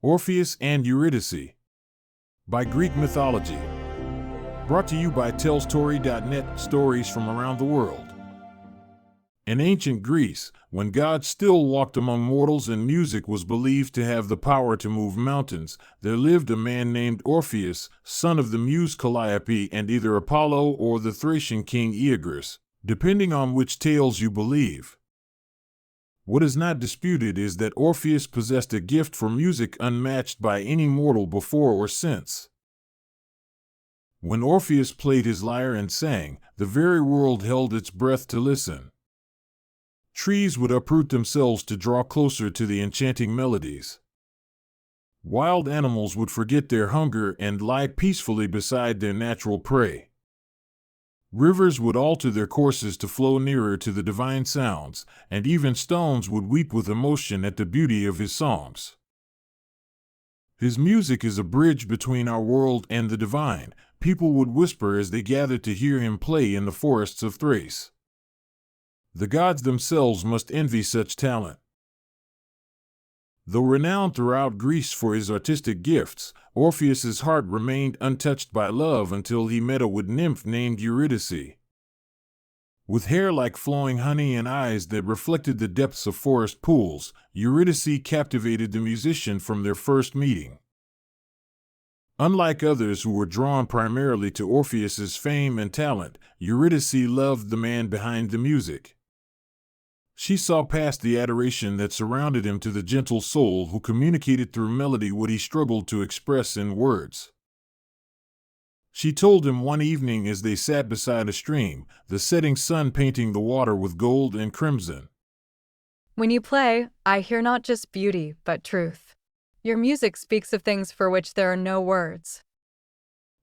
Orpheus and Eurydice, by Greek mythology. Brought to you by TellStory.net, stories from around the world. In ancient Greece, when gods still walked among mortals and music was believed to have the power to move mountains, there lived a man named Orpheus, son of the muse Calliope and either Apollo or the Thracian king Eurydice, depending on which tales you believe. What is not disputed is that Orpheus possessed a gift for music unmatched by any mortal before or since. When Orpheus played his lyre and sang, the very world held its breath to listen. Trees would uproot themselves to draw closer to the enchanting melodies. Wild animals would forget their hunger and lie peacefully beside their natural prey. Rivers would alter their courses to flow nearer to the divine sounds, and even stones would weep with emotion at the beauty of his songs. His music is a bridge between our world and the divine, people would whisper as they gathered to hear him play in the forests of Thrace. The gods themselves must envy such talent. Though renowned throughout Greece for his artistic gifts, Orpheus's heart remained untouched by love until he met a wood nymph named Eurydice. With hair like flowing honey and eyes that reflected the depths of forest pools, Eurydice captivated the musician from their first meeting. Unlike others who were drawn primarily to Orpheus's fame and talent, Eurydice loved the man behind the music. She saw past the adoration that surrounded him to the gentle soul who communicated through melody what he struggled to express in words. She told him one evening as they sat beside a stream, the setting sun painting the water with gold and crimson. When you play, I hear not just beauty, but truth. Your music speaks of things for which there are no words.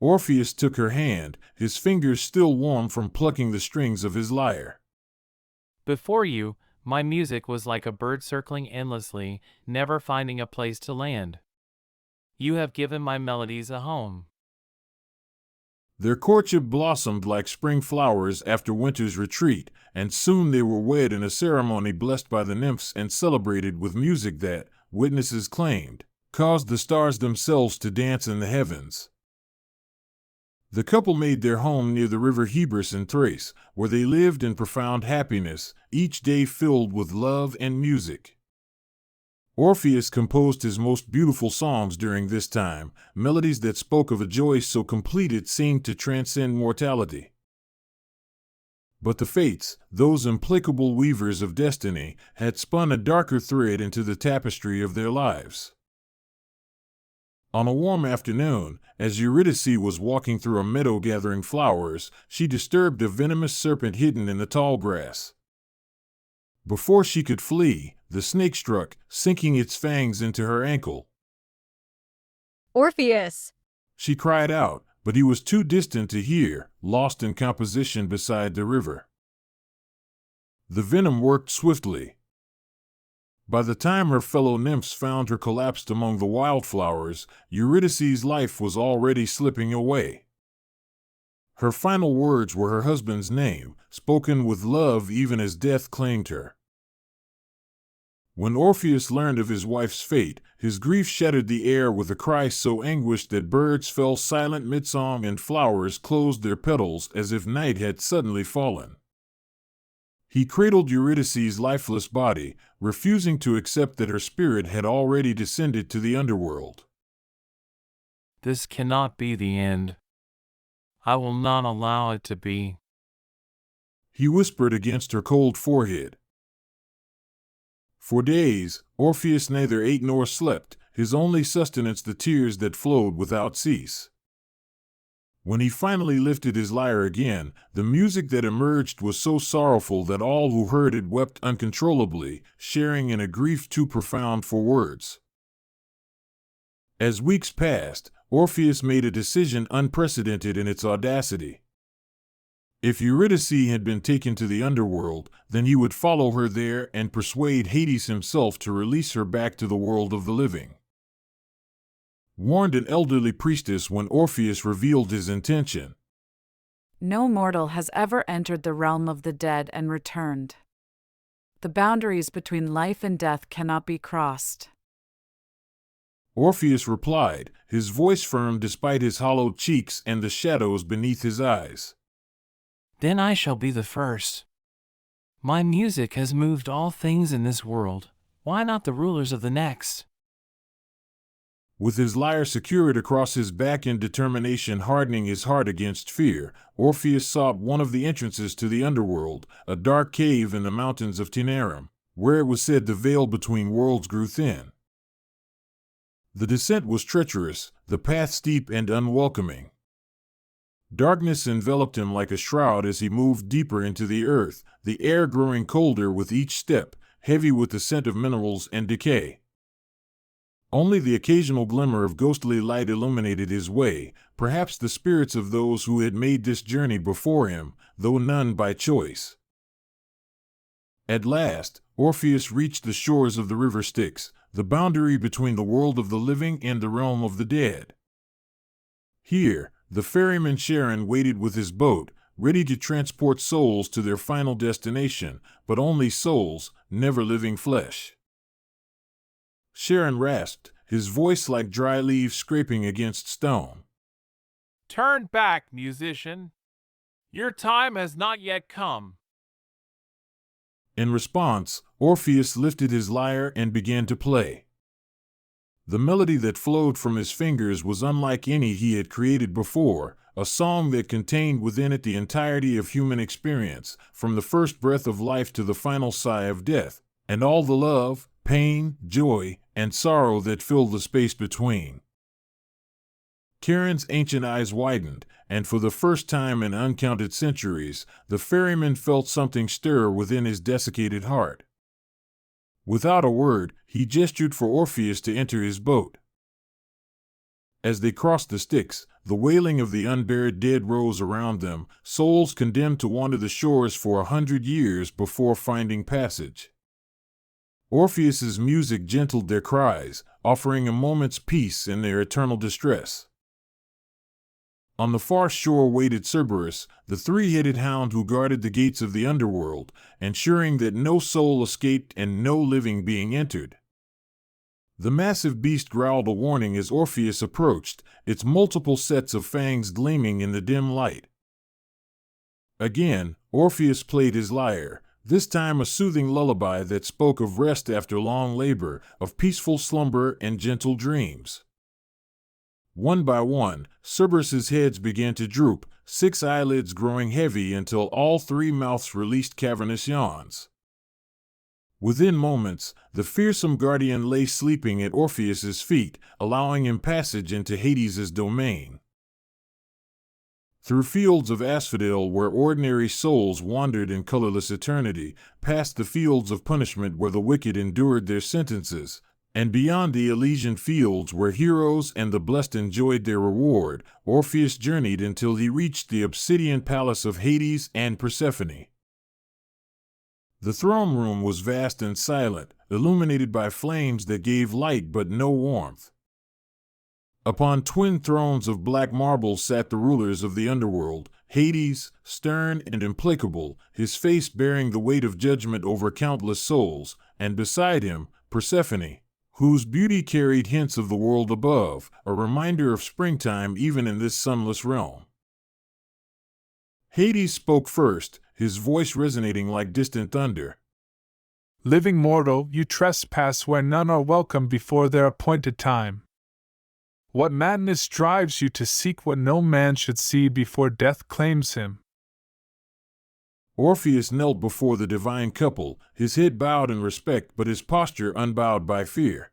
Orpheus took her hand, his fingers still warm from plucking the strings of his lyre. Before you, my music was like a bird circling endlessly, never finding a place to land. You have given my melodies a home. Their courtship blossomed like spring flowers after winter's retreat, and soon they were wed in a ceremony blessed by the nymphs and celebrated with music that, witnesses claimed, caused the stars themselves to dance in the heavens. The couple made their home near the river Hebrus in Thrace, where they lived in profound happiness, each day filled with love and music. Orpheus composed his most beautiful songs during this time, melodies that spoke of a joy so complete it seemed to transcend mortality. But the fates, those implacable weavers of destiny, had spun a darker thread into the tapestry of their lives. On a warm afternoon, as Eurydice was walking through a meadow gathering flowers, she disturbed a venomous serpent hidden in the tall grass. Before she could flee, the snake struck, sinking its fangs into her ankle. Orpheus! She cried out, but he was too distant to hear, lost in composition beside the river. The venom worked swiftly. By the time her fellow nymphs found her collapsed among the wildflowers, Eurydice's life was already slipping away. Her final words were her husband's name, spoken with love even as death claimed her. When Orpheus learned of his wife's fate, his grief shattered the air with a cry so anguished that birds fell silent mid-song and flowers closed their petals as if night had suddenly fallen. He cradled Eurydice's lifeless body, refusing to accept that her spirit had already descended to the underworld. This cannot be the end. I will not allow it to be. He whispered against her cold forehead. For days, Orpheus neither ate nor slept, his only sustenance the tears that flowed without cease. When he finally lifted his lyre again, the music that emerged was so sorrowful that all who heard it wept uncontrollably, sharing in a grief too profound for words. As weeks passed, Orpheus made a decision unprecedented in its audacity. If Eurydice had been taken to the underworld, then he would follow her there and persuade Hades himself to release her back to the world of the living. Warned an elderly priestess when Orpheus revealed his intention. No mortal has ever entered the realm of the dead and returned. The boundaries between life and death cannot be crossed. Orpheus replied, his voice firm despite his hollow cheeks and the shadows beneath his eyes. Then I shall be the first. My music has moved all things in this world. Why not the rulers of the next? With his lyre secured across his back and determination hardening his heart against fear, Orpheus sought one of the entrances to the underworld, a dark cave in the mountains of Taenarum, where it was said the veil between worlds grew thin. The descent was treacherous, the path steep and unwelcoming. Darkness enveloped him like a shroud as he moved deeper into the earth, the air growing colder with each step, heavy with the scent of minerals and decay. Only the occasional glimmer of ghostly light illuminated his way, perhaps the spirits of those who had made this journey before him, though none by choice. At last, Orpheus reached the shores of the river Styx, the boundary between the world of the living and the realm of the dead. Here, the ferryman Charon waited with his boat, ready to transport souls to their final destination, but only souls, never living flesh. Charon rasped, his voice like dry leaves scraping against stone. Turn back, musician. Your time has not yet come. In response, Orpheus lifted his lyre and began to play. The melody that flowed from his fingers was unlike any he had created before, a song that contained within it the entirety of human experience, from the first breath of life to the final sigh of death, and all the love, pain, joy, and sorrow that filled the space between. Charon's ancient eyes widened, and for the first time in uncounted centuries, the ferryman felt something stir within his desiccated heart. Without a word, he gestured for Orpheus to enter his boat. As they crossed the Styx, the wailing of the unburied dead rose around them, souls condemned to wander the shores for 100 years before finding passage. Orpheus's music gentled their cries, offering a moment's peace in their eternal distress. On the far shore waited Cerberus, the three-headed hound who guarded the gates of the underworld, ensuring that no soul escaped and no living being entered. The massive beast growled a warning as Orpheus approached, its multiple sets of fangs gleaming in the dim light. Again, Orpheus played his lyre, this time a soothing lullaby that spoke of rest after long labor, of peaceful slumber and gentle dreams. One by one, Cerberus's heads began to droop, 6 eyelids growing heavy until all 3 mouths released cavernous yawns. Within moments, the fearsome guardian lay sleeping at Orpheus's feet, allowing him passage into Hades's domain. Through fields of asphodel where ordinary souls wandered in colorless eternity, past the fields of punishment where the wicked endured their sentences, and beyond the Elysian fields where heroes and the blessed enjoyed their reward, Orpheus journeyed until he reached the obsidian palace of Hades and Persephone. The throne room was vast and silent, illuminated by flames that gave light but no warmth. Upon twin thrones of black marble sat the rulers of the underworld, Hades, stern and implacable, his face bearing the weight of judgment over countless souls, and beside him, Persephone, whose beauty carried hints of the world above, a reminder of springtime even in this sunless realm. Hades spoke first, his voice resonating like distant thunder. Living mortal, you trespass where none are welcome before their appointed time. What madness drives you to seek what no man should see before death claims him? Orpheus knelt before the divine couple, his head bowed in respect but his posture unbowed by fear.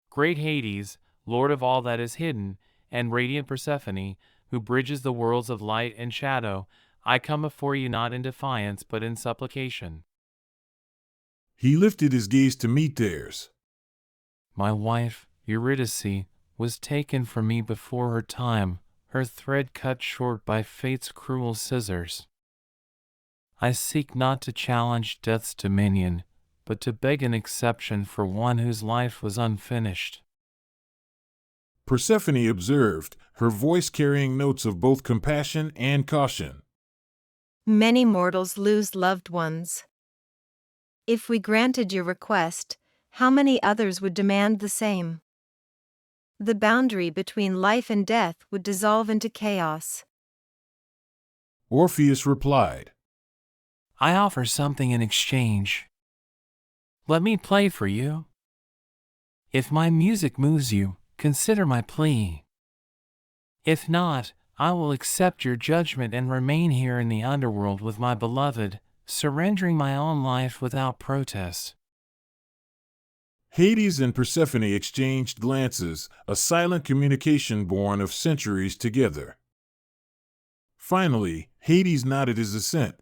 Great Hades, Lord of all that is hidden, and radiant Persephone, who bridges the worlds of light and shadow, I come before you not in defiance but in supplication. He lifted his gaze to meet theirs. My wife, Eurydice, was taken from me before her time, her thread cut short by fate's cruel scissors. I seek not to challenge death's dominion, but to beg an exception for one whose life was unfinished. Persephone observed, her voice carrying notes of both compassion and caution. Many mortals lose loved ones. If we granted your request, how many others would demand the same? The boundary between life and death would dissolve into chaos. Orpheus replied, I offer something in exchange. Let me play for you. If my music moves you, consider my plea. If not, I will accept your judgment and remain here in the underworld with my beloved, surrendering my own life without protest. Hades and Persephone exchanged glances, a silent communication born of centuries together. Finally, Hades nodded his assent.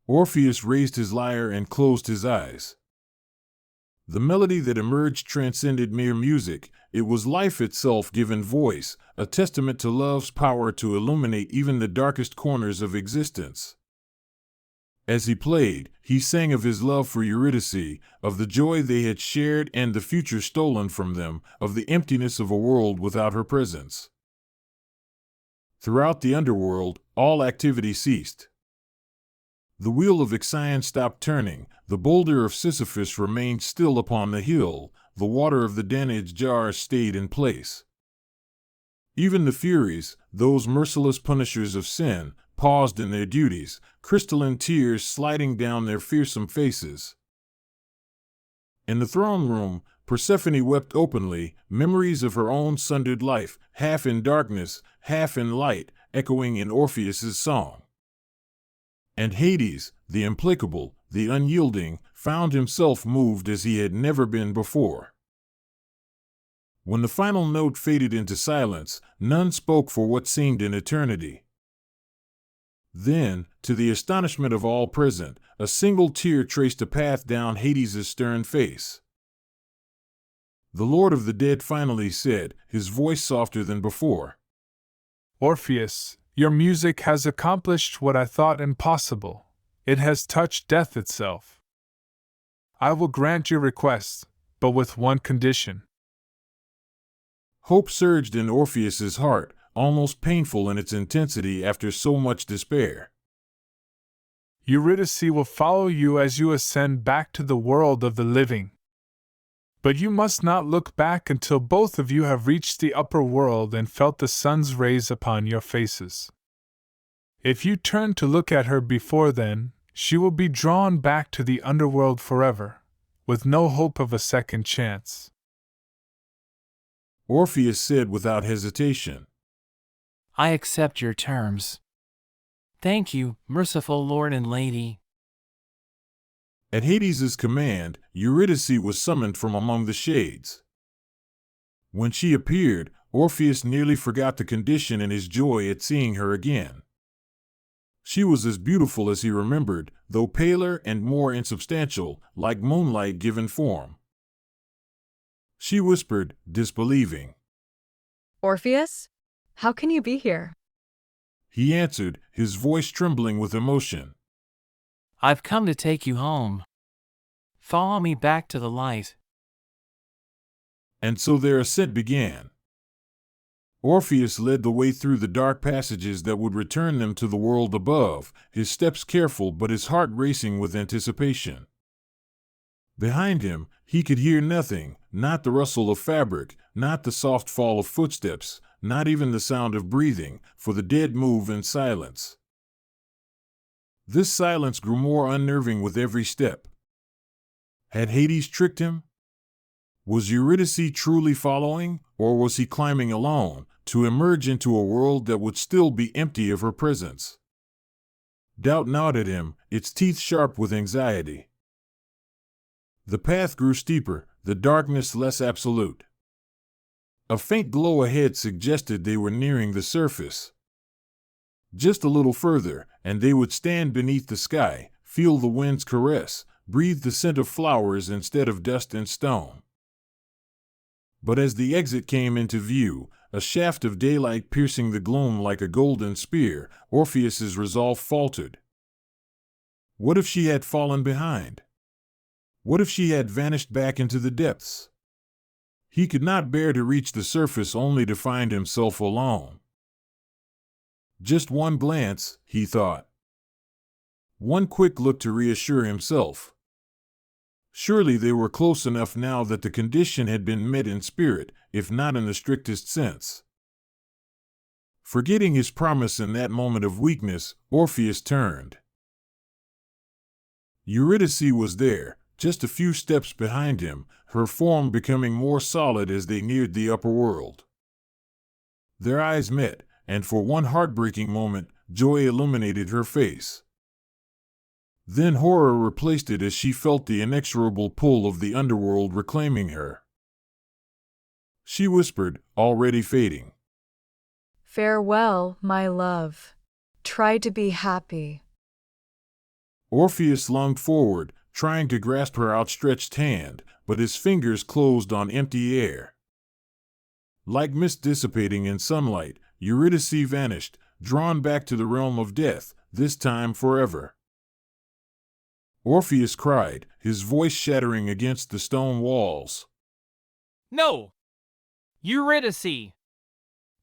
Orpheus raised his lyre and closed his eyes. The melody that emerged transcended mere music. It was life itself given voice, a testament to love's power to illuminate even the darkest corners of existence. As he played, he sang of his love for Eurydice, of the joy they had shared and the future stolen from them, of the emptiness of a world without her presence. Throughout the underworld, all activity ceased. The wheel of Ixion stopped turning, the boulder of Sisyphus remained still upon the hill, the water of the Danube jars stayed in place. Even the Furies, those merciless punishers of sin, paused in their duties, crystalline tears sliding down their fearsome faces. In the throne room, Persephone wept openly, memories of her own sundered life, half in darkness, half in light, echoing in Orpheus's song. And Hades, the implacable, the unyielding, found himself moved as he had never been before. When the final note faded into silence, none spoke for what seemed an eternity. Then, to the astonishment of all present, a single tear traced a path down Hades' stern face. The Lord of the Dead finally said, his voice softer than before, Orpheus, your music has accomplished what I thought impossible. It has touched death itself. I will grant your request, but with one condition. Hope surged in Orpheus's heart, almost painful in its intensity after so much despair. Eurydice will follow you as you ascend back to the world of the living. But you must not look back until both of you have reached the upper world and felt the sun's rays upon your faces. If you turn to look at her before then, she will be drawn back to the underworld forever, with no hope of a second chance. Orpheus said without hesitation, I accept your terms. Thank you, merciful Lord and Lady. At Hades' command, Eurydice was summoned from among the shades. When she appeared, Orpheus nearly forgot the condition in his joy at seeing her again. She was as beautiful as he remembered, though paler and more insubstantial, like moonlight given form. She whispered, disbelieving, Orpheus? How can you be here? He answered, his voice trembling with emotion, I've come to take you home. Follow me back to the light. And so their ascent began. Orpheus led the way through the dark passages that would return them to the world above, his steps careful but his heart racing with anticipation. Behind him, he could hear nothing, not the rustle of fabric, not the soft fall of footsteps, not even the sound of breathing, for the dead move in silence. This silence grew more unnerving with every step. Had Hades tricked him? Was Eurydice truly following, or was he climbing alone, to emerge into a world that would still be empty of her presence? Doubt gnawed at him, its teeth sharp with anxiety. The path grew steeper, the darkness less absolute. A faint glow ahead suggested they were nearing the surface. Just a little further, and they would stand beneath the sky, feel the wind's caress, breathe the scent of flowers instead of dust and stone. But as the exit came into view, a shaft of daylight piercing the gloom like a golden spear, Orpheus's resolve faltered. What if she had fallen behind? What if she had vanished back into the depths? He could not bear to reach the surface only to find himself alone. Just one glance, he thought. One quick look to reassure himself. Surely they were close enough now that the condition had been met in spirit, if not in the strictest sense. Forgetting his promise in that moment of weakness, Orpheus turned. Eurydice was there, just a few steps behind him, her form becoming more solid as they neared the upper world. Their eyes met, and for one heartbreaking moment, joy illuminated her face. Then horror replaced it as she felt the inexorable pull of the underworld reclaiming her. She whispered, already fading, Farewell, my love. Try to be happy. Orpheus lunged forward, trying to grasp her outstretched hand, but his fingers closed on empty air. Like mist dissipating in sunlight, Eurydice vanished, drawn back to the realm of death, this time forever. Orpheus cried, his voice shattering against the stone walls. No! Eurydice!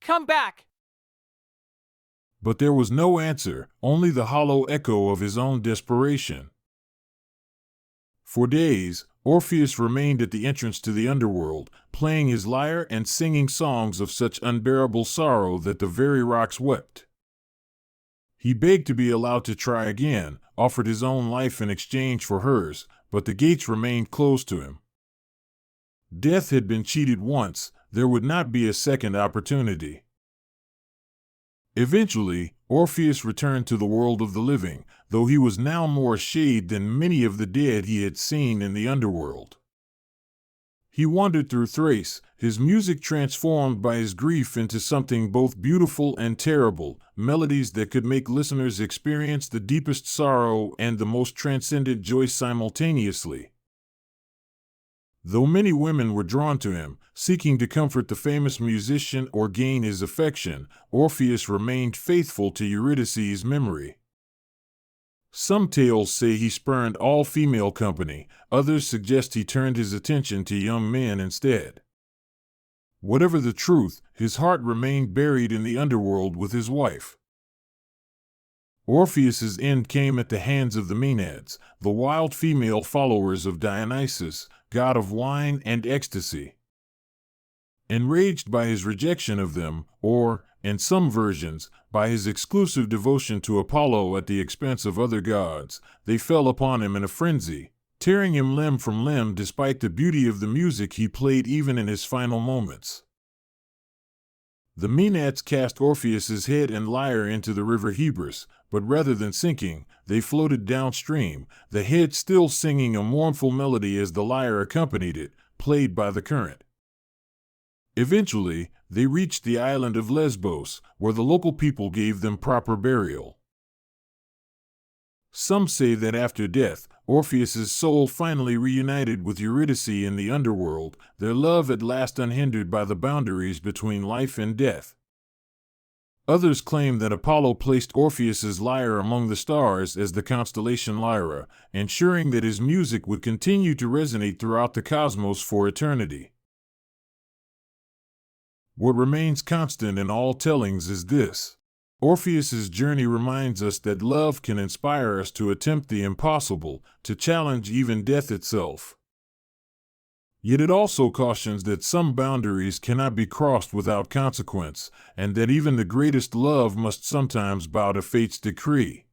Come back! But there was no answer, only the hollow echo of his own desperation. For days, Orpheus remained at the entrance to the underworld, playing his lyre and singing songs of such unbearable sorrow that the very rocks wept. He begged to be allowed to try again, offered his own life in exchange for hers, but the gates remained closed to him. Death had been cheated once, there would not be a second opportunity. Eventually, Orpheus returned to the world of the living, though he was now more shade than many of the dead he had seen in the underworld. He wandered through Thrace, his music transformed by his grief into something both beautiful and terrible, melodies that could make listeners experience the deepest sorrow and the most transcendent joy simultaneously. Though many women were drawn to him, seeking to comfort the famous musician or gain his affection, Orpheus remained faithful to Eurydice's memory. Some tales say he spurned all female company, others suggest he turned his attention to young men instead. Whatever the truth, his heart remained buried in the underworld with his wife. Orpheus's end came at the hands of the Maenads, the wild female followers of Dionysus, god of wine and ecstasy. Enraged by his rejection of them, or, in some versions, by his exclusive devotion to Apollo at the expense of other gods, they fell upon him in a frenzy, tearing him limb from limb despite the beauty of the music he played even in his final moments. The Maenads cast Orpheus's head and lyre into the river Hebrus, but rather than sinking, they floated downstream, the head still singing a mournful melody as the lyre accompanied it, played by the current. Eventually, they reached the island of Lesbos, where the local people gave them proper burial. Some say that after death, Orpheus's soul finally reunited with Eurydice in the underworld, their love at last unhindered by the boundaries between life and death. Others claim that Apollo placed Orpheus's lyre among the stars as the constellation Lyra, ensuring that his music would continue to resonate throughout the cosmos for eternity. What remains constant in all tellings is this: Orpheus's journey reminds us that love can inspire us to attempt the impossible, to challenge even death itself. Yet it also cautions that some boundaries cannot be crossed without consequence, and that even the greatest love must sometimes bow to fate's decree.